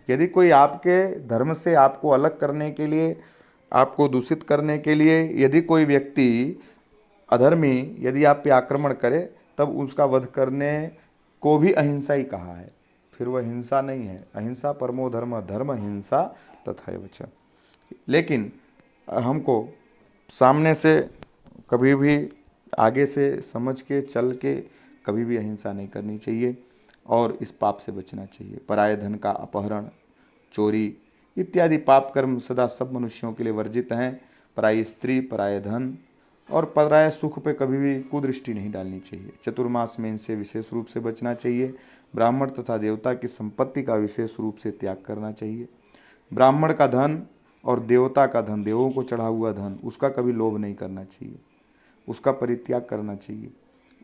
यदि कोई आपके धर्म से आपको अलग करने के लिए, आपको दूषित करने के लिए यदि कोई व्यक्ति अधर्मी यदि आप पे आक्रमण करे, तब उसका वध करने को भी अहिंसा ही कहा है। फिर वह हिंसा नहीं है। अहिंसा परमो धर्म, धर्म हिंसा तथैव च। लेकिन हमको सामने से कभी भी आगे से समझ के चल के कभी भी अहिंसा नहीं करनी चाहिए और इस पाप से बचना चाहिए। पराये धन का अपहरण, चोरी इत्यादि पाप कर्म सदा सब मनुष्यों के लिए वर्जित हैं। पराई स्त्री, पराये धन और पराये सुख पे कभी भी कुदृष्टि नहीं डालनी चाहिए। चतुर्मास में इनसे विशेष रूप से बचना चाहिए। ब्राह्मण तथा देवता की संपत्ति का विशेष रूप से त्याग करना चाहिए। ब्राह्मण का धन और देवता का धन, देवों को चढ़ा हुआ धन, उसका कभी लोभ नहीं करना चाहिए, उसका परित्याग करना चाहिए।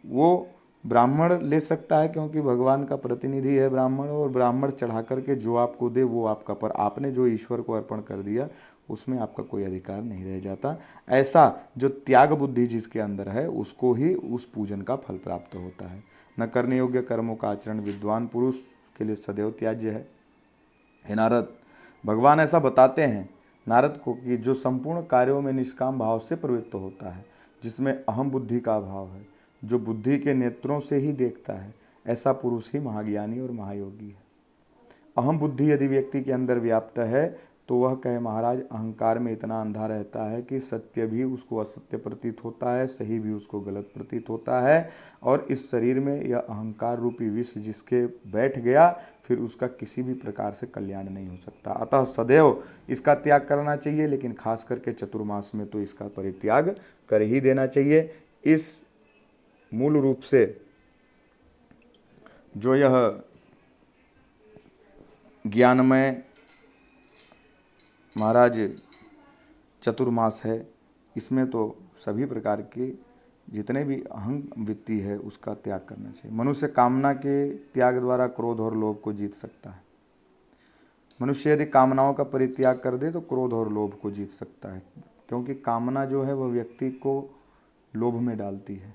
वो ब्राह्मण ले सकता है क्योंकि भगवान का प्रतिनिधि है ब्राह्मण, और ब्राह्मण चढ़ा करके जो आपको दे वो आपका, पर आपने जो ईश्वर को अर्पण कर दिया उसमें आपका कोई अधिकार नहीं रह जाता। ऐसा जो त्याग बुद्धि जिसके अंदर है उसको ही उस पूजन का फल प्राप्त होता है। न करने योग्य कर्मों का आचरण विद्वान पुरुष के लिए सदैव त्याज्य है। हे नारद, भगवान ऐसा बताते हैं नारद को कि जो संपूर्ण कार्यों में निष्काम भाव से प्रवृत्त होता है, जिसमें अहम बुद्धि का अभाव है, जो बुद्धि के नेत्रों से ही देखता है, ऐसा पुरुष ही महाज्ञानी और महायोगी है। अहम बुद्धि यदि व्यक्ति के अंदर व्याप्त है तो वह कहे महाराज, अहंकार में इतना अंधा रहता है कि सत्य भी उसको असत्य प्रतीत होता है, सही भी उसको गलत प्रतीत होता है, और इस शरीर में यह अहंकार रूपी विष जिसके बैठ गया, फिर उसका किसी भी प्रकार से कल्याण नहीं हो सकता। अतः सदैव इसका त्याग करना चाहिए, लेकिन खास करके चतुर्मास में तो इसका परित्याग कर ही देना चाहिए। इस मूल रूप से जो यह ज्ञानमय महाराज चतुर्मास है, इसमें तो सभी प्रकार के जितने भी अहं वृत्ति है उसका त्याग करना चाहिए। मनुष्य कामना के त्याग द्वारा क्रोध और लोभ को जीत सकता है। मनुष्य यदि कामनाओं का परित्याग कर दे तो क्रोध और लोभ को जीत सकता है, क्योंकि कामना जो है वह व्यक्ति को लोभ में डालती है।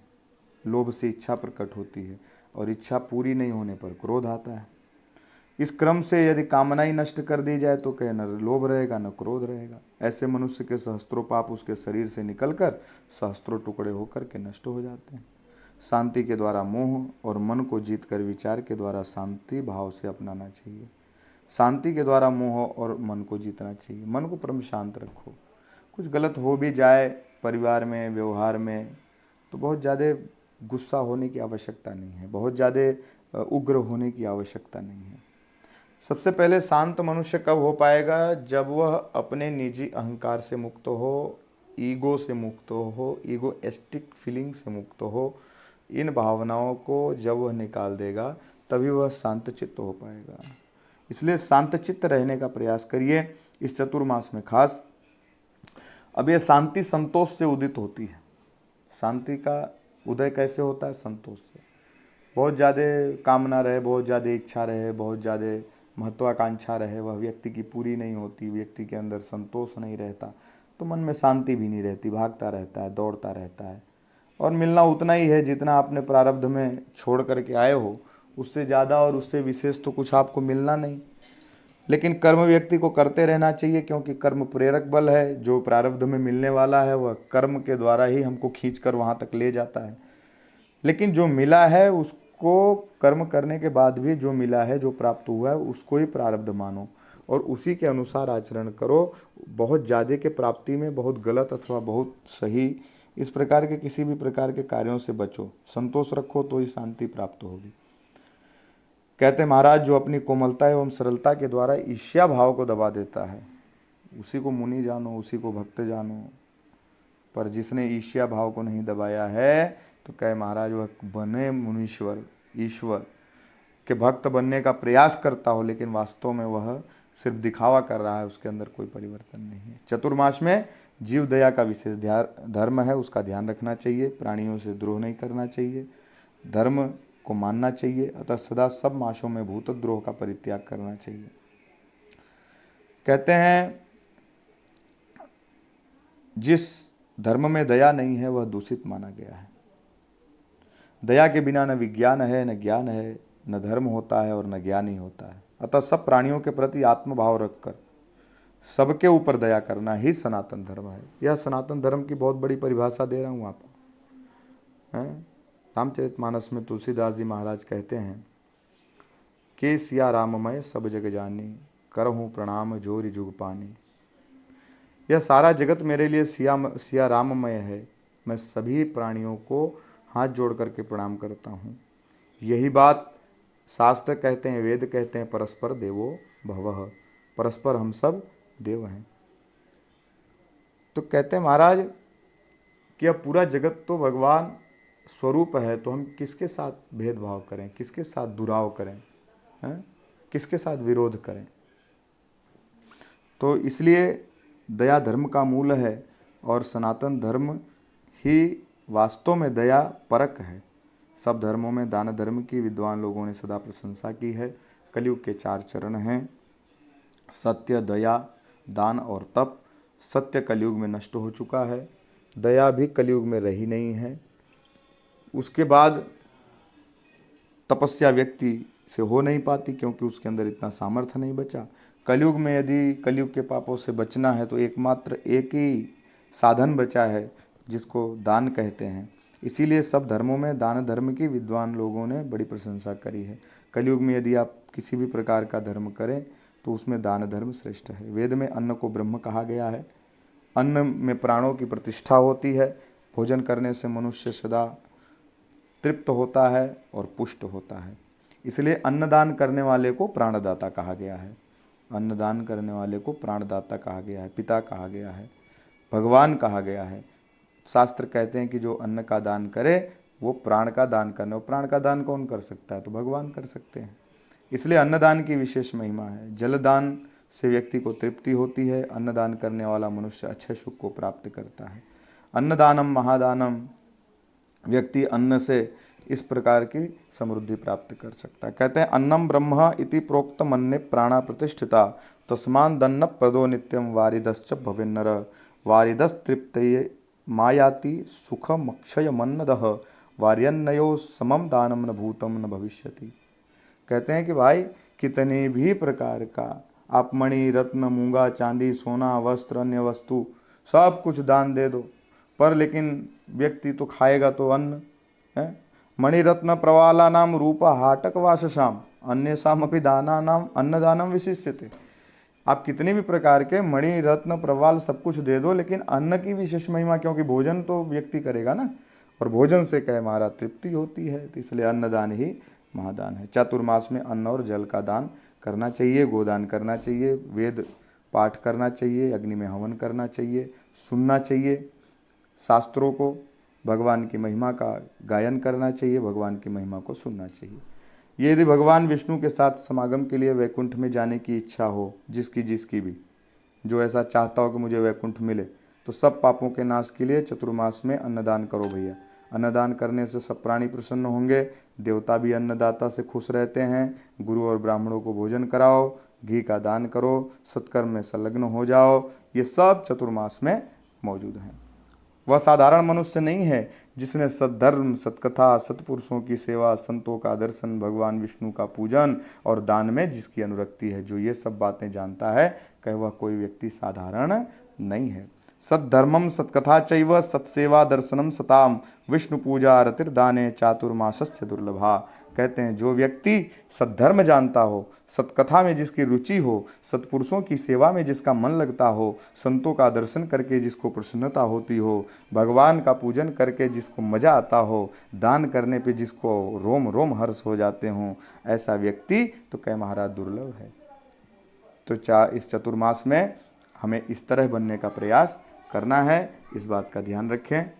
लोभ से इच्छा प्रकट होती है और इच्छा पूरी नहीं होने पर क्रोध आता है। इस क्रम से यदि कामना ही नष्ट कर दी जाए तो कहे न लोभ रहेगा न क्रोध रहेगा। ऐसे मनुष्य के सहस्त्रों पाप उसके शरीर से निकलकर सहस्त्रों टुकड़े होकर के नष्ट हो जाते हैं। शांति के द्वारा मोह और मन को जीतकर विचार के द्वारा शांति भाव से अपनाना चाहिए। शांति के द्वारा मोह और मन को जीतना चाहिए। मन को परम शांत रखो। कुछ गलत हो भी जाए परिवार में, व्यवहार में, तो बहुत ज़्यादा गुस्सा होने की आवश्यकता नहीं है, बहुत ज़्यादा उग्र होने की आवश्यकता नहीं है। सबसे पहले शांत मनुष्य कब हो पाएगा? जब वह अपने निजी अहंकार से मुक्त हो, ईगो से मुक्त हो, ईगोइस्टिक फीलिंग से मुक्त हो। इन भावनाओं को जब वह निकाल देगा तभी वह शांत चित्त हो पाएगा। इसलिए शांत चित्त रहने का प्रयास करिए इस चतुर्मास में खास। अब यह शांति संतोष से उदित होती है। शांति का उदय कैसे होता है? संतोष से। बहुत ज़्यादा कामना रहे, बहुत ज़्यादा इच्छा रहे, बहुत ज़्यादा महत्वाकांक्षा रहे, वह व्यक्ति की पूरी नहीं होती, व्यक्ति के अंदर संतोष नहीं रहता, तो मन में शांति भी नहीं रहती, भागता रहता है, दौड़ता रहता है। और मिलना उतना ही है जितना आपने प्रारब्ध में छोड़ करके आए हो, उससे ज़्यादा और उससे विशेष तो कुछ आपको मिलना नहीं। लेकिन कर्म व्यक्ति को करते रहना चाहिए, क्योंकि कर्म प्रेरक बल है। जो प्रारब्ध में मिलने वाला है वह कर्म के द्वारा ही हमको खींच कर वहाँ तक ले जाता है। लेकिन जो मिला है उसको कर्म करने के बाद भी जो मिला है, जो प्राप्त हुआ है, उसको ही प्रारब्ध मानो और उसी के अनुसार आचरण करो। बहुत ज़्यादा के प्राप्ति में बहुत गलत अथवा बहुत सही, इस प्रकार के किसी भी प्रकार के कार्यों से बचो। संतोष रखो तो ही शांति प्राप्त होगी। कहते महाराज, जो अपनी कोमलता एवं सरलता के द्वारा ईर्ष्या भाव को दबा देता है उसी को मुनि जानो, उसी को भक्त जानो। पर जिसने ईर्ष्या भाव को नहीं दबाया है तो कहे महाराज वह बने मुनीश्वर, ईश्वर के भक्त बनने का प्रयास करता हो, लेकिन वास्तव में वह सिर्फ दिखावा कर रहा है, उसके अंदर कोई परिवर्तन नहीं है। चतुर्मास में जीव दया का विशेष धर्म है, उसका ध्यान रखना चाहिए। प्राणियों से द्रोह नहीं करना चाहिए, धर्म को मानना चाहिए। अतः सदा सब मासों में भूतद्रोह का परित्याग करना चाहिए। कहते हैं जिस धर्म में दया नहीं है वह दूषित माना गया है। दया के बिना न विज्ञान है, न ज्ञान है, न धर्म होता है और न ज्ञान ही होता है। अतः सब प्राणियों के प्रति आत्मभाव रखकर सबके ऊपर दया करना ही सनातन धर्म है। यह सनातन धर्म की बहुत बड़ी परिभाषा दे रहा हूँ आपको, हैं। रामचरितमानस में तुलसीदास जी महाराज कहते हैं कि सिया राममय सब जग जानी, करहूँ प्रणाम जोरि जुग पानी। यह सारा जगत मेरे लिए सिया राममय है, मैं सभी प्राणियों को हाथ जोड़ करके प्रणाम करता हूँ। यही बात शास्त्र कहते हैं, वेद कहते हैं, परस्पर देवो भवः, परस्पर हम सब देव हैं। तो कहते हैं महाराज कि अब पूरा जगत तो भगवान स्वरूप है, तो हम किसके साथ भेदभाव करें, किसके साथ दुराव करें, हैं? किसके साथ विरोध करें। तो इसलिए दया धर्म का मूल है और सनातन धर्म ही वास्तव में दया परक है। सब धर्मों में दान धर्म की विद्वान लोगों ने सदा प्रशंसा की है। कलयुग के 4 चरण हैं, सत्य, दया, दान और तप। सत्य कलयुग में नष्ट हो चुका है, दया भी कलयुग में रही नहीं है। उसके बाद तपस्या व्यक्ति से हो नहीं पाती क्योंकि उसके अंदर इतना सामर्थ्य नहीं बचा। कलयुग में यदि कलयुग के पापों से बचना है तो एकमात्र एक ही साधन बचा है जिसको दान कहते हैं। इसीलिए सब धर्मों में दान धर्म की विद्वान लोगों ने बड़ी प्रशंसा करी है। कलयुग में यदि आप किसी भी प्रकार का धर्म करें तो उसमें दान धर्म श्रेष्ठ है। वेद में अन्न को ब्रह्म कहा गया है। अन्न में प्राणों की प्रतिष्ठा होती है। भोजन करने से मनुष्य सदा तृप्त होता है और पुष्ट होता है। इसलिए अन्नदान करने वाले को प्राणदाता कहा गया है। अन्नदान करने वाले को प्राणदाता कहा गया है, पिता कहा गया है, भगवान कहा गया है। शास्त्र कहते हैं कि जो अन्न का दान करे वो प्राण का दान करना। प्राण का दान कौन कर सकता है? तो भगवान कर सकते हैं। इसलिए अन्नदान की विशेष महिमा है। जलदान से व्यक्ति को तृप्ति होती है। अन्नदान करने वाला मनुष्य अच्छे सुख को प्राप्त करता है। अन्नदानम महादानम, व्यक्ति अन्न से इस प्रकार की समृद्धि प्राप्त कर सकता है। कहते हैं अन्नम ब्रह्म इति प्रोक्तम अन्ने प्राणा प्रतिष्ठिता, तस्मान दन्न पदो नित्यम वारिदश्च भवेन्नर, वारिदस् तृप्तये मायाति सुखम अक्षयमन्नदः, वार्यन्नयो समम दानम न भूतम न भविष्यति। कहते हैं कि भाई कितने भी प्रकार का आप मणि रत्न मूंगा चांदी सोना वस्त्र अन्य वस्तु सब कुछ दान दे दो, पर लेकिन व्यक्ति तो खाएगा तो अन्न है। मणिरत्न प्रवाला नाम रूपा हाटक वासशाम, अन्य सामपि दाना नाम अन्नदानम विशिष्यते। आप कितने भी प्रकार के मणि रत्न प्रवाल सब कुछ दे दो, लेकिन अन्न की विशेष महिमा, क्योंकि भोजन तो व्यक्ति करेगा ना, और भोजन से कहे हमारा तृप्ति होती है, तो इसलिए अन्नदान ही महादान है। चातुर्मास में अन्न और जल का दान करना चाहिए, गोदान करना चाहिए, वेद पाठ करना चाहिए, अग्नि में हवन करना चाहिए, सुनना चाहिए शास्त्रों को, भगवान की महिमा का गायन करना चाहिए, भगवान की महिमा को सुनना चाहिए। ये यदि भगवान विष्णु के साथ समागम के लिए वैकुंठ में जाने की इच्छा हो, जिसकी भी, जो ऐसा चाहता हो कि मुझे वैकुंठ मिले, तो सब पापों के नाश के लिए चतुर्मास में अन्नदान करो भैया। अन्नदान करने से सब प्राणी प्रसन्न होंगे, देवता भी अन्नदाता से खुश रहते हैं। गुरु और ब्राह्मणों को भोजन कराओ, घी का दान करो, सत्कर्म में संलग्न हो जाओ। ये सब चतुर्मास में मौजूद हैं। वह साधारण मनुष्य नहीं है जिसने सद्धर्म, सत्कथा, सत्पुरुषों की सेवा, संतों का दर्शन, भगवान विष्णु का पूजन और दान में जिसकी अनुरक्ति है, जो ये सब बातें जानता है, कहे वह कोई व्यक्ति साधारण नहीं है। सद्धर्मम सत्कथा चैव सत्सेवा दर्शनम सताम, विष्णु पूजा रतिर्दाने चातुर्मासस्य दुर्लभा। कहते हैं जो व्यक्ति सद्धर्म जानता हो, सत्कथा में जिसकी रुचि हो, सत्पुरुषों की सेवा में जिसका मन लगता हो, संतों का दर्शन करके जिसको प्रसन्नता होती हो, भगवान का पूजन करके जिसको मज़ा आता हो, दान करने पे जिसको रोम रोम हर्ष हो जाते हों, ऐसा व्यक्ति तो कह महाराज दुर्लभ है। तो इस चतुर्मास में हमें इस तरह बनने का प्रयास करना है। इस बात का ध्यान रखें।